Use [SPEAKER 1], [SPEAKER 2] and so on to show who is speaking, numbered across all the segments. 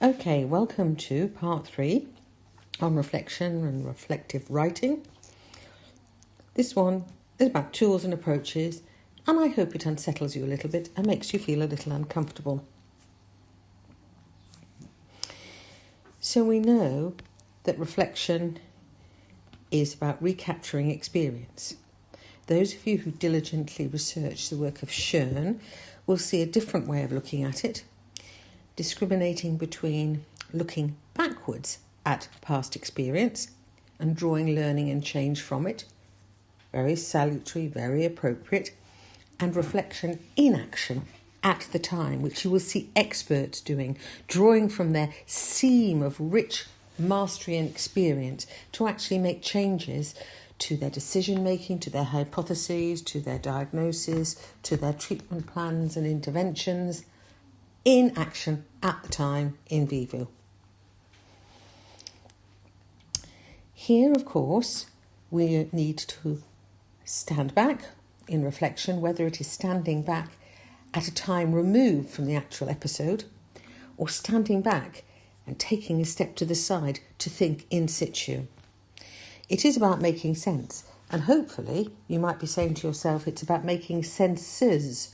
[SPEAKER 1] Okay, welcome to part 3 on reflection and reflective writing. This one is about tools and approaches, and I hope it unsettles you a little bit and makes you feel a little uncomfortable. So we know that reflection is about recapturing experience. Those of you who diligently research the work of Schoen will see a different way of looking at it, discriminating between looking backwards at past experience and drawing learning and change from it, very salutary, very appropriate, and reflection in action at the time, which you will see experts doing, drawing from their seam of rich mastery and experience to actually make changes to their decision making, to their hypotheses, to their diagnosis, to their treatment plans and interventions, in action at the time, in vivo. Here, of course, we need to stand back in reflection, whether it is standing back at a time removed from the actual episode or standing back and taking a step to the side to think in situ. It is about making sense, and hopefully you might be saying to yourself it's about making senses,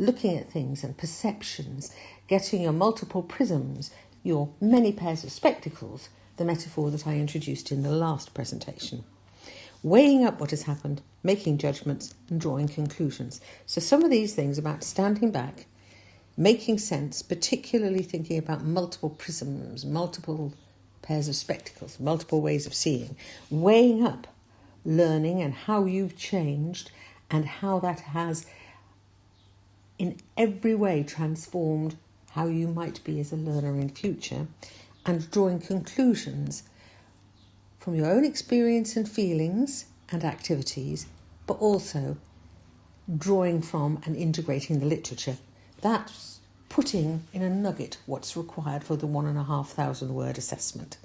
[SPEAKER 1] looking at things and perceptions, getting your multiple prisms, your many pairs of spectacles, the metaphor that I introduced in the last presentation. Weighing up what has happened, making judgments and drawing conclusions. So some of these things about standing back, making sense, particularly thinking about multiple prisms, multiple pairs of spectacles, multiple ways of seeing, weighing up learning and how you've changed and how that has in every way transformed how you might be as a learner in future, and drawing conclusions from your own experience and feelings and activities, but also drawing from and integrating the literature. That's putting in a nugget what's required for the 1,500 word assessment.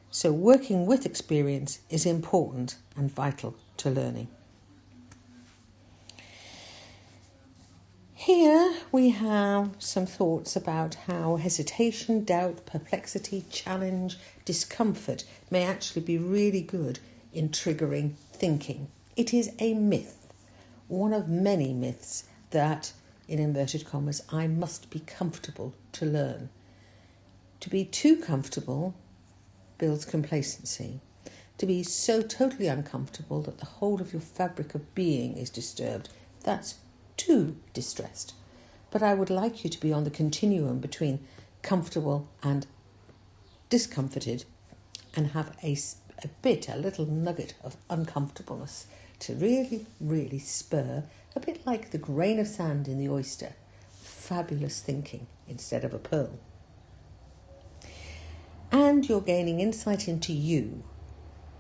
[SPEAKER 1] So working with experience is important and vital to learning. Here we have some thoughts about how hesitation, doubt, perplexity, challenge, discomfort may actually be really good in triggering thinking. It is a myth, one of many myths that, in inverted commas, I must be comfortable to learn. To be too comfortable builds complacency. To be so totally uncomfortable that the whole of your fabric of being is disturbed, that's too distressed. But I would like you to be on the continuum between comfortable and discomforted and have a little nugget of uncomfortableness to really, really spur, a bit like the grain of sand in the oyster, fabulous thinking instead of a pearl. And you're gaining insight into you,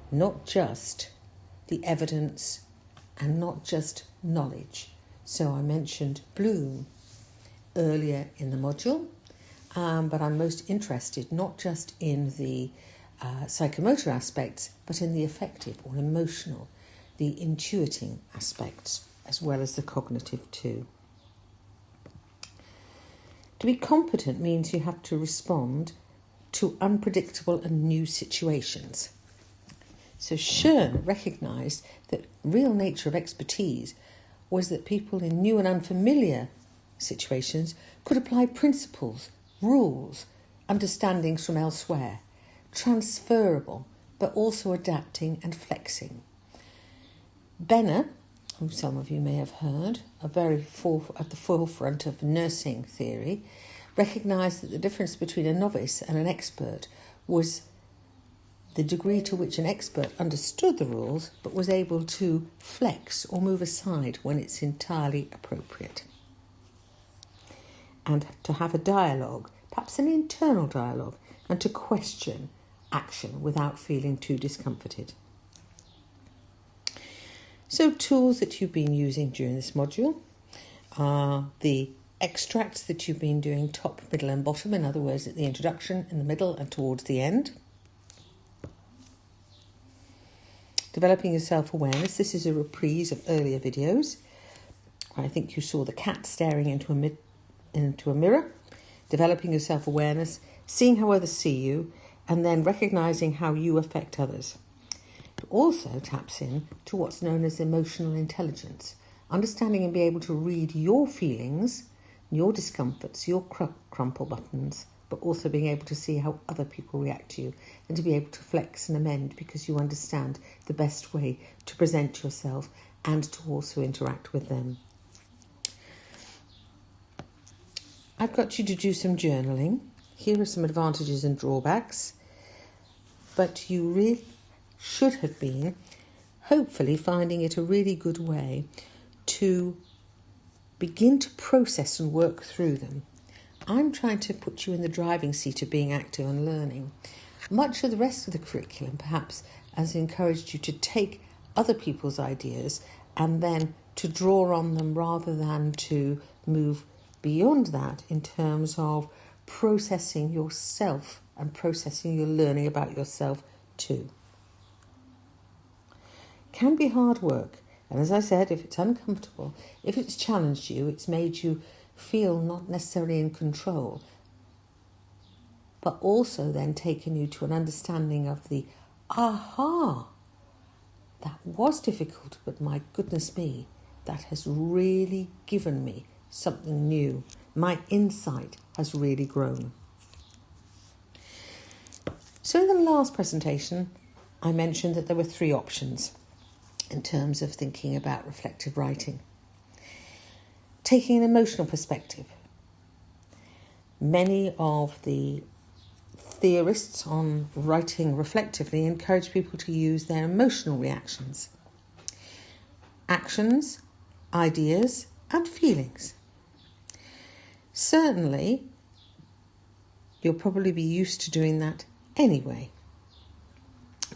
[SPEAKER 1] not just the evidence and not just knowledge. So I mentioned Bloom earlier in the module, but I'm most interested not just in the psychomotor aspects, but in the affective or emotional, the intuiting aspects, as well as the cognitive too. To be competent means you have to respond to unpredictable and new situations. So Schoen recognised that real nature of expertise was that people in new and unfamiliar situations could apply principles, rules, understandings from elsewhere, transferable, but also adapting and flexing. Benner, who some of you may have heard, at the forefront of nursing theory, recognised that the difference between a novice and an expert was the degree to which an expert understood the rules but was able to flex or move aside when it's entirely appropriate. And to have a dialogue, perhaps an internal dialogue, and to question action without feeling too discomforted. So tools that you've been using during this module are the extracts that you've been doing top, middle and bottom, in other words, at the introduction, in the middle and towards the end. Developing your self-awareness. This is a reprise of earlier videos. I think you saw the cat staring into a mirror. developing your self-awareness, seeing how others see you, and then recognising how you affect others. It also taps in to what's known as emotional intelligence, understanding and being able to read your feelings, your discomforts, your crumple buttons, but also being able to see how other people react to you and to be able to flex and amend because you understand the best way to present yourself and to also interact with them. I've got you to do some journaling. Here are some advantages and drawbacks, but you really should have been hopefully finding it a really good way to begin to process and work through them. I'm trying to put you in the driving seat of being active and learning. Much of the rest of the curriculum perhaps has encouraged you to take other people's ideas and then to draw on them rather than to move beyond that in terms of processing yourself and processing your learning about yourself too. Can be hard work, and as I said, if it's uncomfortable, if it's challenged you, it's made you feel not necessarily in control, but also then taken you to an understanding of the aha, that was difficult, but my goodness me, that has really given me something new. My insight has really grown. So in the last presentation, I mentioned that there were 3 options in terms of thinking about reflective writing. Taking an emotional perspective. Many of the theorists on writing reflectively encourage people to use their emotional reactions, actions, ideas, and feelings. Certainly, you'll probably be used to doing that anyway.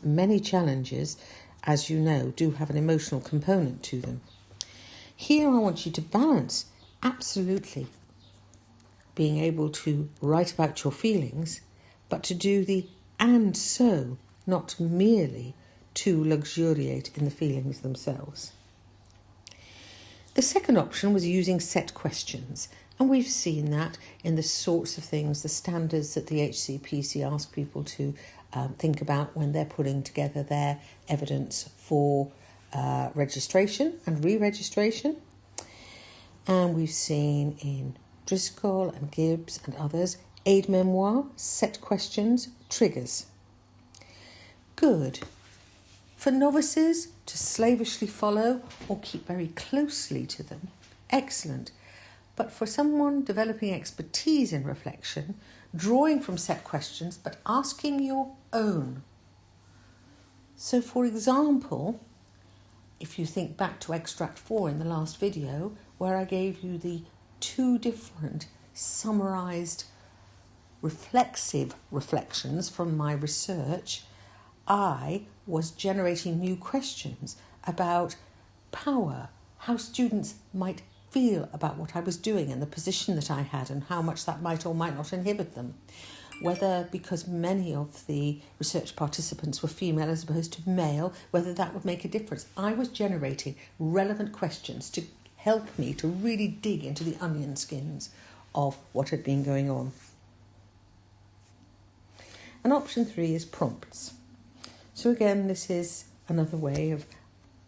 [SPEAKER 1] Many challenges, as you know, do have an emotional component to them. Here I want you to balance absolutely being able to write about your feelings, but to do the and so, not merely to luxuriate in the feelings themselves. The second option was using set questions, and we've seen that in the sorts of things, the standards that the HCPC ask people to think about when they're putting together their evidence for registration and re-registration. And we've seen in Driscoll and Gibbs and others, aide-memoire, set questions, triggers. Good. For novices to slavishly follow or keep very closely to them, excellent. But for someone developing expertise in reflection, drawing from set questions but asking your own. So for example, if you think back to extract 4 in the last video, where I gave you the 2 different summarised reflexive reflections from my research, I was generating new questions about power, how students might feel about what I was doing and the position that I had and how much that might or might not inhibit them. Whether because many of the research participants were female as opposed to male, whether that would make a difference. I was generating relevant questions to help me to really dig into the onion skins of what had been going on. And option 3 is prompts. So again, this is another way of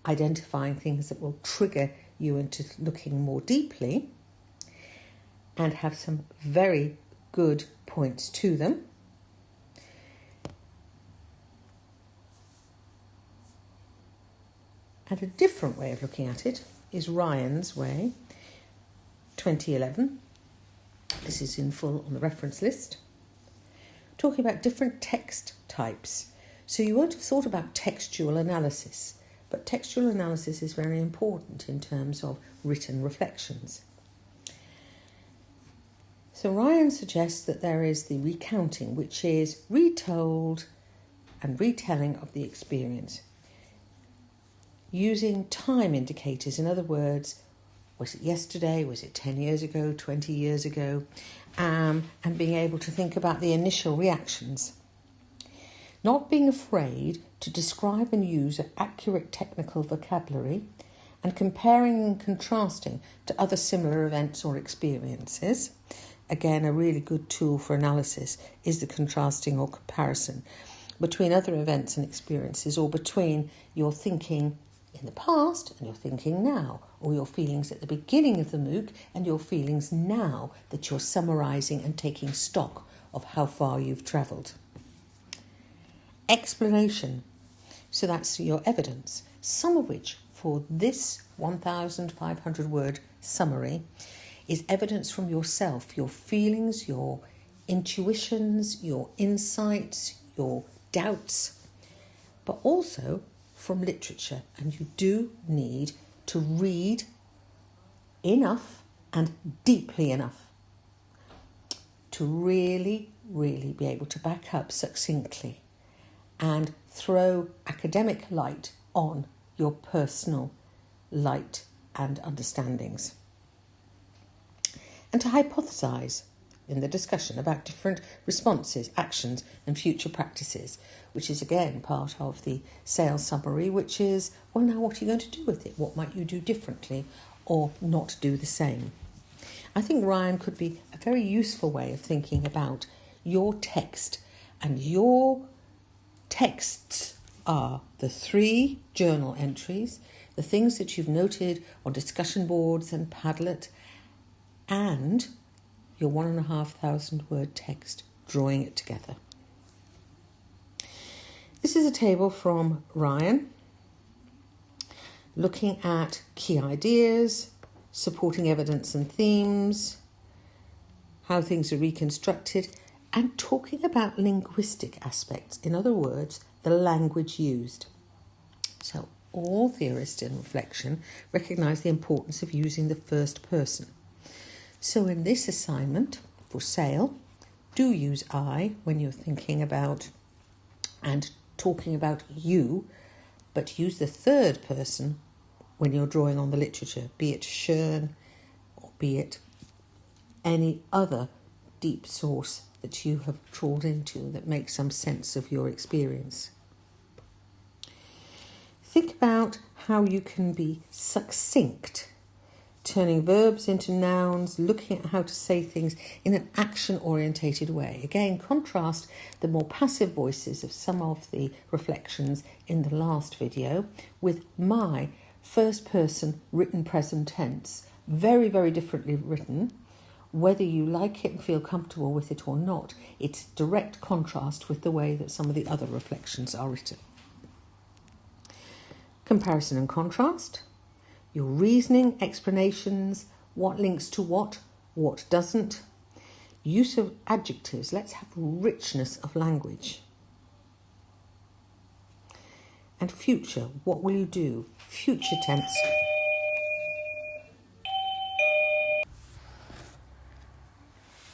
[SPEAKER 1] identifying things that will trigger you into looking more deeply and have some very good points to them. And a different way of looking at it is Ryan's way, 2011. This is in full on the reference list. Talking about different text types. So you won't have thought about textual analysis, but textual analysis is very important in terms of written reflections. So Ryan suggests that there is the recounting, which is retold and retelling of the experience, using time indicators. In other words, was it yesterday, was it 10 years ago, 20 years ago, and being able to think about the initial reactions. Not being afraid to describe and use accurate technical vocabulary and comparing and contrasting to other similar events or experiences. again, a really good tool for analysis is the contrasting or comparison between other events and experiences, or between your thinking in the past and your thinking now, or your feelings at the beginning of the MOOC and your feelings now that you're summarising and taking stock of how far you've travelled. Explanation. So that's your evidence, some of which for this 1,500 word summary is evidence from yourself, your feelings, your intuitions, your insights, your doubts, but also from literature. And you do need to read enough and deeply enough to really, really be able to back up succinctly and throw academic light on your personal light and understandings. And to hypothesise in the discussion about different responses, actions and future practices, which is again part of the sales summary, which is, well, now what are you going to do with it? What might you do differently or not do the same? I think Ryan could be a very useful way of thinking about your text, and your texts are the 3 journal entries, the things that you've noted on discussion boards and Padlet, and your 1,500 word text, drawing it together. This is a table from Ryan, looking at key ideas, supporting evidence and themes, how things are reconstructed, and talking about linguistic aspects, in other words, the language used. So all theorists in reflection recognise the importance of using the first person. So in this assignment for sale, do use I when you're thinking about and talking about you, but use the third person when you're drawing on the literature, be it Schön or be it any other deep source that you have trawled into that makes some sense of your experience. Think about how you can be succinct, turning verbs into nouns, looking at how to say things in an action-orientated way. Again, contrast the more passive voices of some of the reflections in the last video with my first-person written present tense, very, very differently written. Whether you like it and feel comfortable with it or not, it's direct contrast with the way that some of the other reflections are written. Comparison and contrast. Your reasoning, explanations, what links to what doesn't. Use of adjectives. Let's have richness of language. And future. What will you do? Future tense.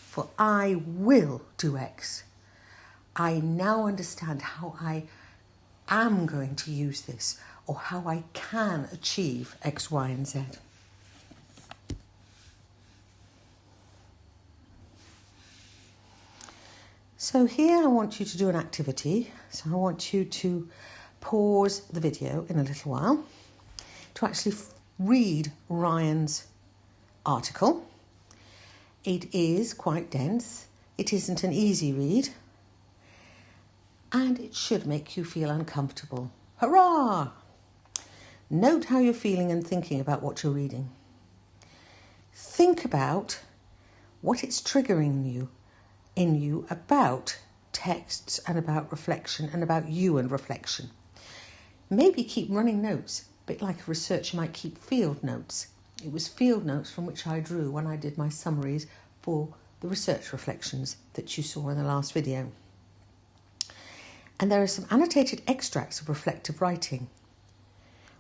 [SPEAKER 1] For I will do X. I now understand how I am going to use this, or how I can achieve X, Y, and Z. So here I want you to do an activity. So I want you to pause the video in a little while to actually read Ryan's article. It is quite dense. It isn't an easy read. And it should make you feel uncomfortable. Hurrah! Note how you're feeling and thinking about what you're reading. Think about what it's triggering in you about texts and about reflection and about you and reflection. Maybe keep running notes, a bit like a researcher might keep field notes. It was field notes from which I drew when I did my summaries for the research reflections that you saw in the last video. And there are some annotated extracts of reflective writing,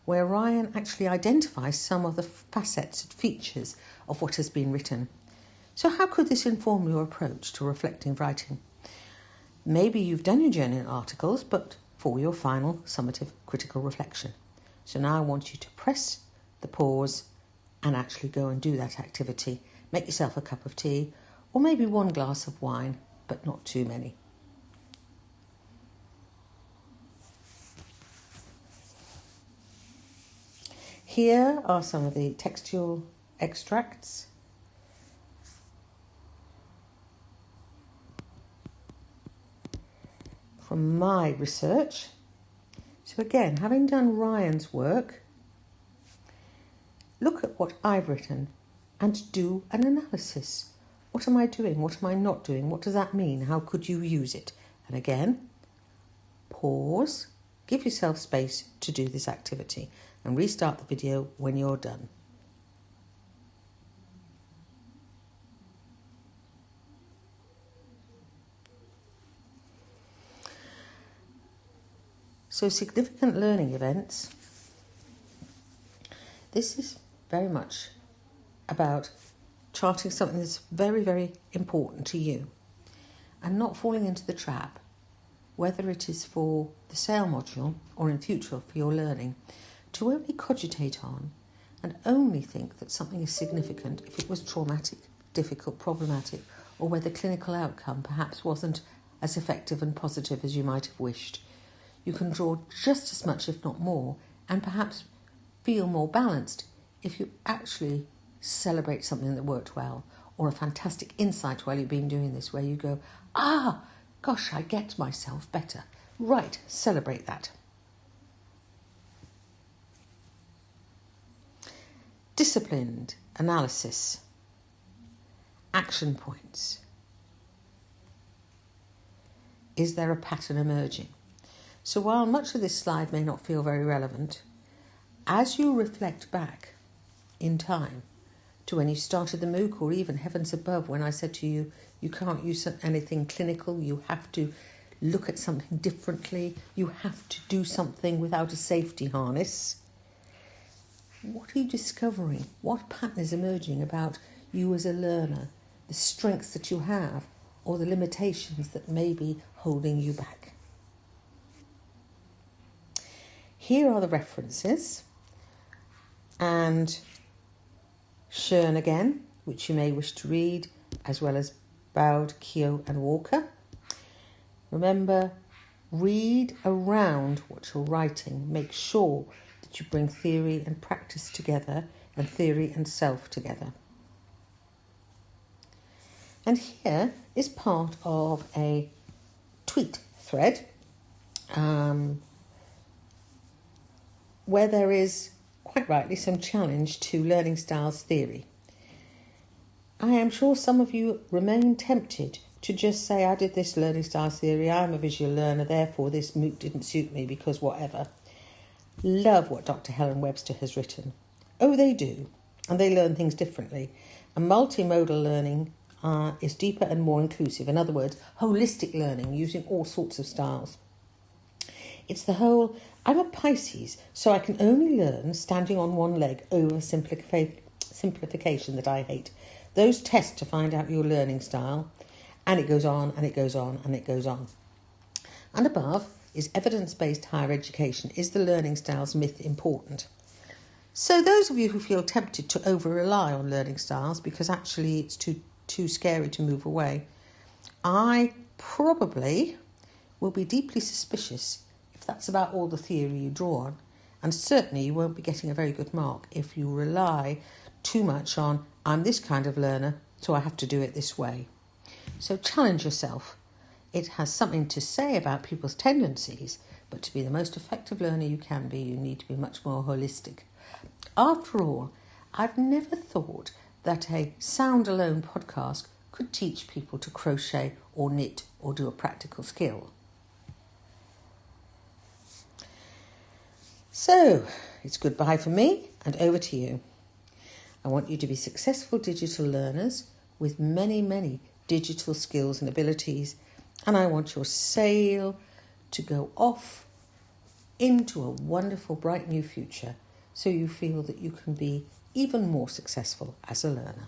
[SPEAKER 1] where Ryan actually identifies some of the facets and features of what has been written. So how could this inform your approach to reflective writing? Maybe you've done your journal articles, but for your final summative critical reflection. So now I want you to press the pause and actually go and do that activity. Make yourself a cup of tea, or maybe one glass of wine, but not too many. Here are some of the textual extracts. from my research. So again, having done Ryan's work, look at what I've written and do an analysis. What am I doing? What am I not doing? What does that mean? How could you use it? And again, pause, give yourself space to do this activity and restart the video when you're done. So significant learning events, this is very much about charting something that's very, very important to you and not falling into the trap, whether it is for the SAIL module or in future for your learning, to only cogitate on and only think that something is significant if it was traumatic, difficult, problematic, or where the clinical outcome perhaps wasn't as effective and positive as you might have wished. You can draw just as much, if not more, and perhaps feel more balanced if you actually celebrate something that worked well, or a fantastic insight while you've been doing this, where you go, gosh, I get myself better. Right, celebrate that. Disciplined analysis. Action points. Is there a pattern emerging? So while much of this slide may not feel very relevant, as you reflect back in time to when you started the MOOC, or even heavens above when I said to you, you can't use anything clinical, you have to look at something differently, you have to do something without a safety harness. What are you discovering? What pattern is emerging about you as a learner, the strengths that you have, or the limitations that may be holding you back? Here are the references, and Shern again, which you may wish to read, as well as Bowd, Keogh and Walker. Remember, read around what you're writing. Make sure that you bring theory and practice together, and theory and self together. And here is part of a tweet thread where there is, quite rightly, some challenge to learning styles theory. I am sure some of you remain tempted to just say, I did this learning styles theory, I'm a visual learner, therefore this MOOC didn't suit me because whatever. Love what Dr. Helen Webster has written. Oh, they do, and they learn things differently. And multimodal learning is deeper and more inclusive. In other words, holistic learning using all sorts of styles. It's the whole, I'm a Pisces, so I can only learn standing on one leg over simplification that I hate. Those tests to find out your learning style, and it goes on and it goes on and it goes on. And above is evidence-based higher education. Is the learning styles myth important? So those of you who feel tempted to over-rely on learning styles because actually it's too scary to move away, I probably will be deeply suspicious if that's about all the theory you draw on, and certainly you won't be getting a very good mark if you rely too much on, I'm this kind of learner, so I have to do it this way. So challenge yourself. It has something to say about people's tendencies, but to be the most effective learner you can be, you need to be much more holistic. After all, I've never thought that a sound alone podcast could teach people to crochet or knit or do a practical skill. So, it's goodbye for me and over to you. I want you to be successful digital learners with many, many digital skills and abilities, and I want your sail to go off into a wonderful, bright new future so you feel that you can be even more successful as a learner.